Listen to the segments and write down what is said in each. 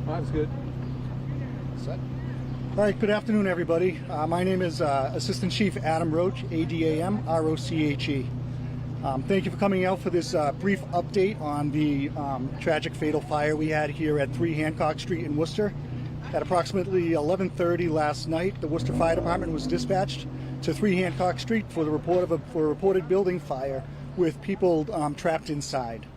That's good. Set. All right, good afternoon, everybody. My name is Assistant Chief Adam Roach, A-D-A-M, R-O-C-H-E. Thank you for coming out for this brief update on the tragic fatal fire we had here at 3 Hancock Street in Worcester. At approximately 11:30 last night, the Worcester Fire Department was dispatched to 3 Hancock Street for the report of a reported building fire with people trapped inside.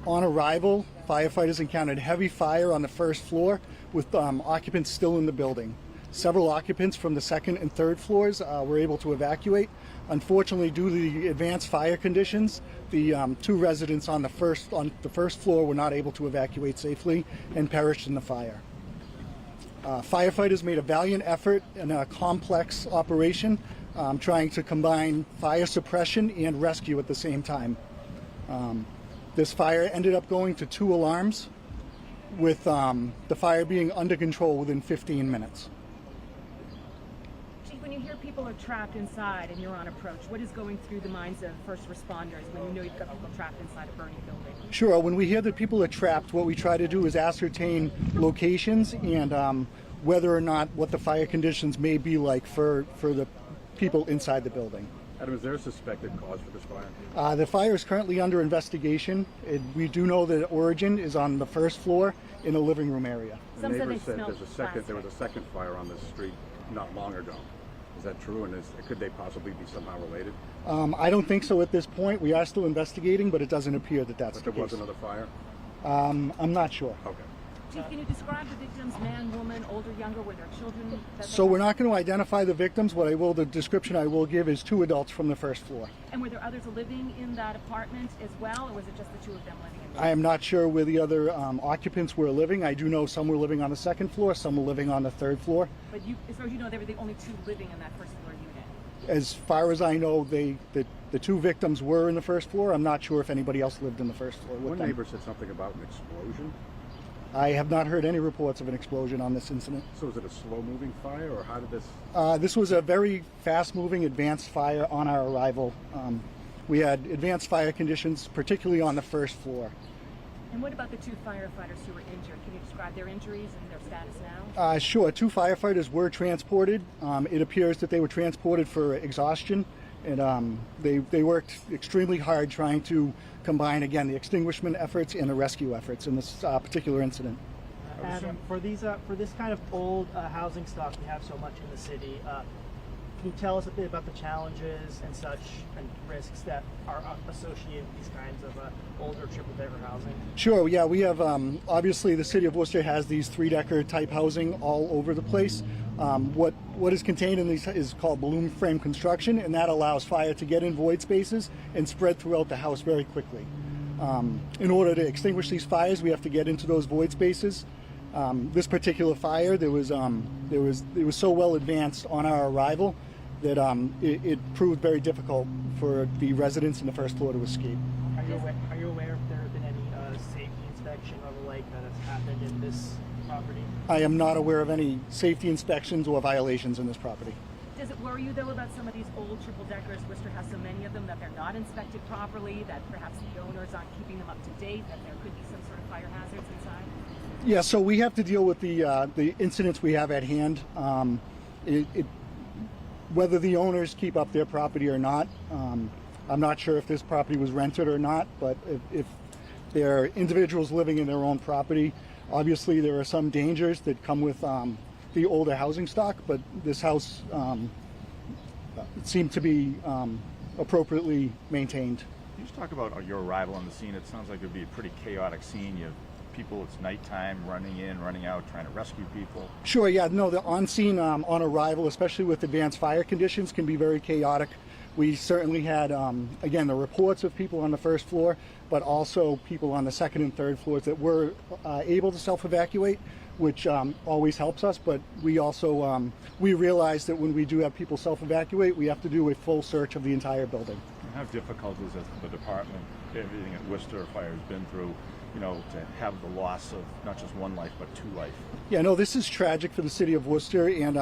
On arrival, firefighters encountered heavy fire on the first floor with occupants still in the building. Several occupants from the second and third floors were able to evacuate. Unfortunately, due to the advanced fire conditions, the 2 residents on the first floor were not able to evacuate safely and perished in the fire. Firefighters made a valiant effort in a complex operation, trying to combine fire suppression and rescue at the same time. This fire ended up going to 2 alarms, with the fire being under control within 15 minutes. Chief, when you hear people are trapped inside and you're on approach, what is going through the minds of first responders when you know you've got people trapped inside a burning building? Sure, when we hear that people are trapped, what we try to do is ascertain locations and whether or not what the fire conditions may be like for the people inside the building. Adam, is there a suspected cause for this fire? The fire is currently under investigation. We do know that the origin is on the first floor in a living room area. The neighbor said there was a second fire on this street not long ago. Is that true? And could they possibly be somehow related? I don't think so at this point. We are still investigating, but it doesn't appear that that's the case. But there was another fire? I'm not sure. Okay. Chief, can you describe the victims, man, woman, older, younger, were there children? So we're not going to identify the victims. The description I will give is 2 adults from the first floor. And were there others living in that apartment as well, or was it just the 2 of them living in there? I am not sure where the other occupants were living. I do know some were living on the second floor, some were living on the third floor. But as far as you know, they were the only 2 living in that first floor unit? As far as I know, the 2 victims were in the first floor. I'm not sure if anybody else lived in the first floor with them. One neighbor said something about an explosion. I have not heard any reports of an explosion on this incident. So is it a slow-moving fire, or how did this... This was a very fast-moving, advanced fire on our arrival. We had advanced fire conditions, particularly on the first floor. And what about the 2 firefighters who were injured? Can you describe their injuries and their status now? Sure. 2 firefighters were transported. It appears that they were transported for exhaustion, and they worked extremely hard trying to combine, again, the extinguishment efforts and the rescue efforts in this particular incident. Adam, for this kind of old housing stock we have so much in the city, can you tell us a bit about the challenges and such and risks that are associated with these kinds of older triple-decker housing? Sure. Yeah, we have obviously the city of Worcester has these 3-decker type housing all over the place. What is contained in these is called balloon frame construction, and that allows fire to get in void spaces and spread throughout the house very quickly. In order to extinguish these fires, we have to get into those void spaces. This particular fire, it was so well advanced on our arrival that it proved very difficult for the residents in the first floor to escape. Are you aware if there have been any safety inspection or the like that has happened in this property? I am not aware of any safety inspections or violations in this property. Does it worry you, though, about some of these old triple-deckers? Worcester has so many of them that they're not inspected properly, that perhaps the owners aren't keeping them up to date, that there could be some sort of fire hazards inside? Yeah, so we have to deal with the incidents we have at hand. Whether the owners keep up their property or not, I'm not sure if this property was rented or not, but if there are individuals living in their own property, obviously there are some dangers that come with the older housing stock, but this house seemed to be appropriately maintained. Can you just talk about your arrival on the scene? It sounds like it would be a pretty chaotic scene. You have people, it's nighttime, running in, running out, trying to rescue people. Sure, yeah, no, the on-scene on arrival, especially with advanced fire conditions, can be very chaotic. We certainly had, again, the reports of people on the first floor, but also people on the second and third floors that were able to self-evacuate, which always helps us, but we also, we realize that when we do have people self-evacuate, we have to do a full search of the entire building. How difficult is it for the department, everything at Worcester Fire has been through, to have the loss of not just 1 life, but 2 life? Yeah, no, this is tragic for the city of Worcester, and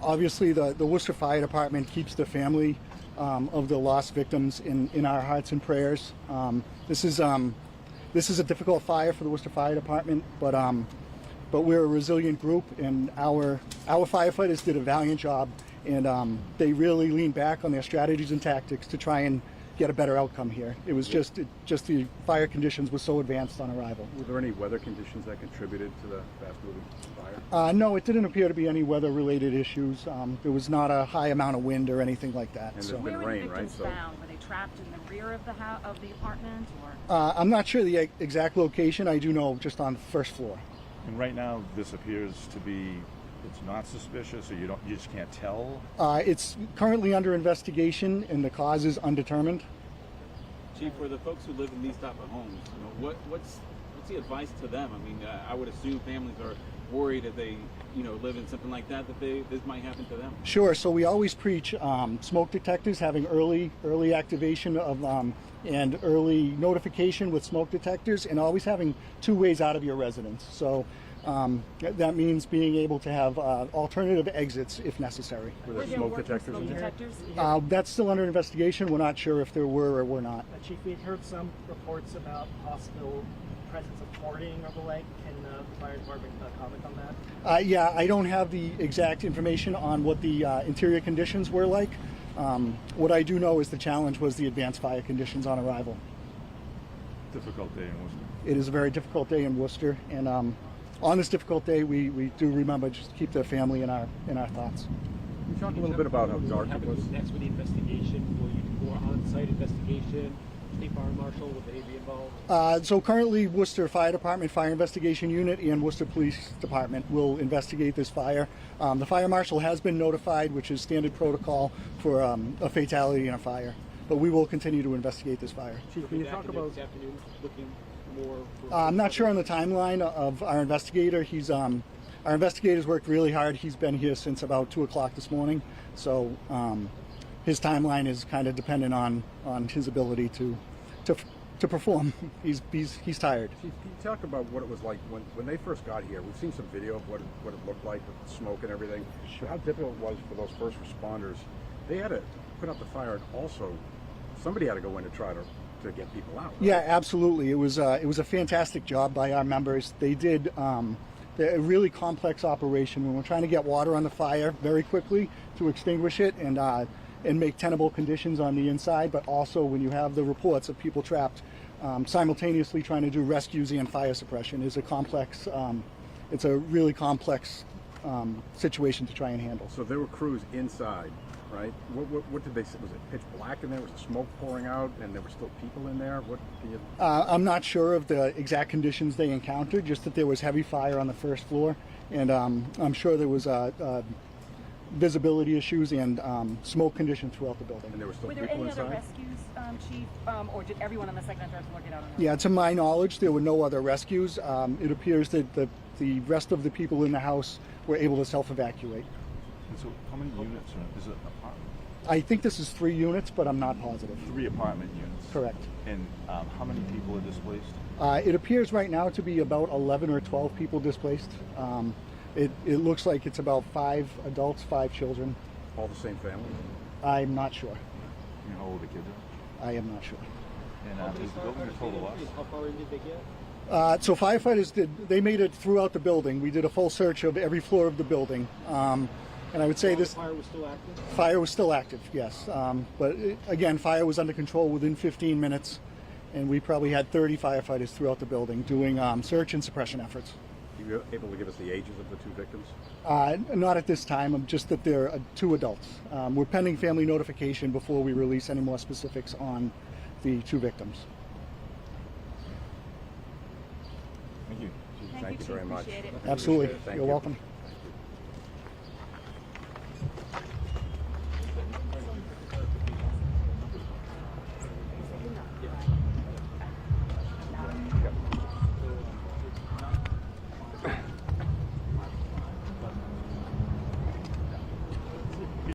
obviously the Worcester Fire Department keeps the family of the lost victims in our hearts and prayers. This is This is a difficult fire for the Worcester Fire Department, but we're a resilient group, and our firefighters did a valiant job, and they really leaned back on their strategies and tactics to try and get a better outcome here. It was just the fire conditions were so advanced on arrival. Were there any weather conditions that contributed to the fast-moving fire? No, it didn't appear to be any weather-related issues. There was not a high amount of wind or anything like that. And So there's been Where were the rain, right? victims So found? Were they trapped in the rear of the apartment, or? I'm not sure the exact location. I do know just on the first floor. And right now, this appears to be, it's not suspicious, or you just can't tell. It's currently under investigation, and the cause is undetermined. Chief, for the folks who live in these type of homes, you know, what's the advice to them? I mean, I would assume families are worried if they, you know, live in something like that this might happen to them. Sure. So we always preach smoke detectors, having early activation of and early notification with smoke detectors, and always having 2 ways out of your residence. So that means being able to have alternative exits if necessary. were Were there there smoke working detectors smoke in here? detectors? That's still under investigation. We're not sure if there were or were not. Chief, we had heard some reports about possible presence of hoarding or the like. Can the fire department comment on that? Yeah, I don't have the exact information on what the interior conditions were like. What I do know is the challenge was the advanced fire conditions on arrival. Difficult day in Worcester. It is a very difficult day in Worcester, and on this difficult day, we do remember just keep the family in our thoughts. Can you talk a little bit about how dark it was? Next with the investigation, will you do more on-site investigation? State Fire Marshal, will they be involved? So currently, Worcester Fire Department Fire Investigation Unit and Worcester Police Department will investigate this fire. The fire marshal has been notified, which is standard protocol for a fatality in a fire. But we will continue to investigate this fire. Chief, can you talk about This afternoon, looking more for... I'm not sure on the timeline of our investigator. Our investigators worked really hard. He's been here since about 2 o'clock this morning. So his timeline is kind of dependent on his ability to perform. He's tired. Chief, can you talk about what it was like when they first got here? We've seen some video of what it looked like with the smoke and everything. Sure. How difficult it was for those first responders. They had to put out the fire, and also somebody had to go in to try to get people out. Right? Yeah, absolutely. It was a fantastic job by our members. They did a really complex operation when we're trying to get water on the fire very quickly to extinguish it and make tenable conditions on the inside, but also when you have the reports of people trapped, simultaneously trying to do rescues and fire suppression is a complex. It's a really complex situation to try and handle. So there were crews inside, right? What did they say? Was it pitch black in there? Was the smoke pouring out, and there were still people in there? What do you... I'm not sure of the exact conditions they encountered, just that there was heavy fire on the first floor, and I'm sure there was visibility issues and smoke conditions throughout the building. And there were still Were there people any inside? other rescues, Chief, or did everyone on the second and third floor get out on their own? Yeah, to my knowledge, there were no other rescues. It appears that the rest of the people in the house were able to self-evacuate. And so how many units is it? Apartment? I think this is 3 units, but I'm not positive. 3 apartment units. Correct. And how many people are displaced? It appears right now to be about 11 or 12 people displaced. It looks like it's about 5 adults, 5 children. All the same family? I'm not sure. You know how old the kids are? I am not sure. And is the building a total loss? How far in did they get? So firefighters they made it throughout the building. We did a full search of every floor of the building. And I would say While this the fire was still active? fire was still active, yes. But again, fire was under control within 15 minutes. And we probably had 30 firefighters throughout the building doing search and suppression efforts. You were able to give us the ages of the 2 victims? Not at this time, just that they're 2 adults. We're pending family notification before we release any more specifics on the 2 victims. Thank you. Thank you Chief. very much. Appreciate it. Absolutely. Appreciate it. Thank You're you. welcome.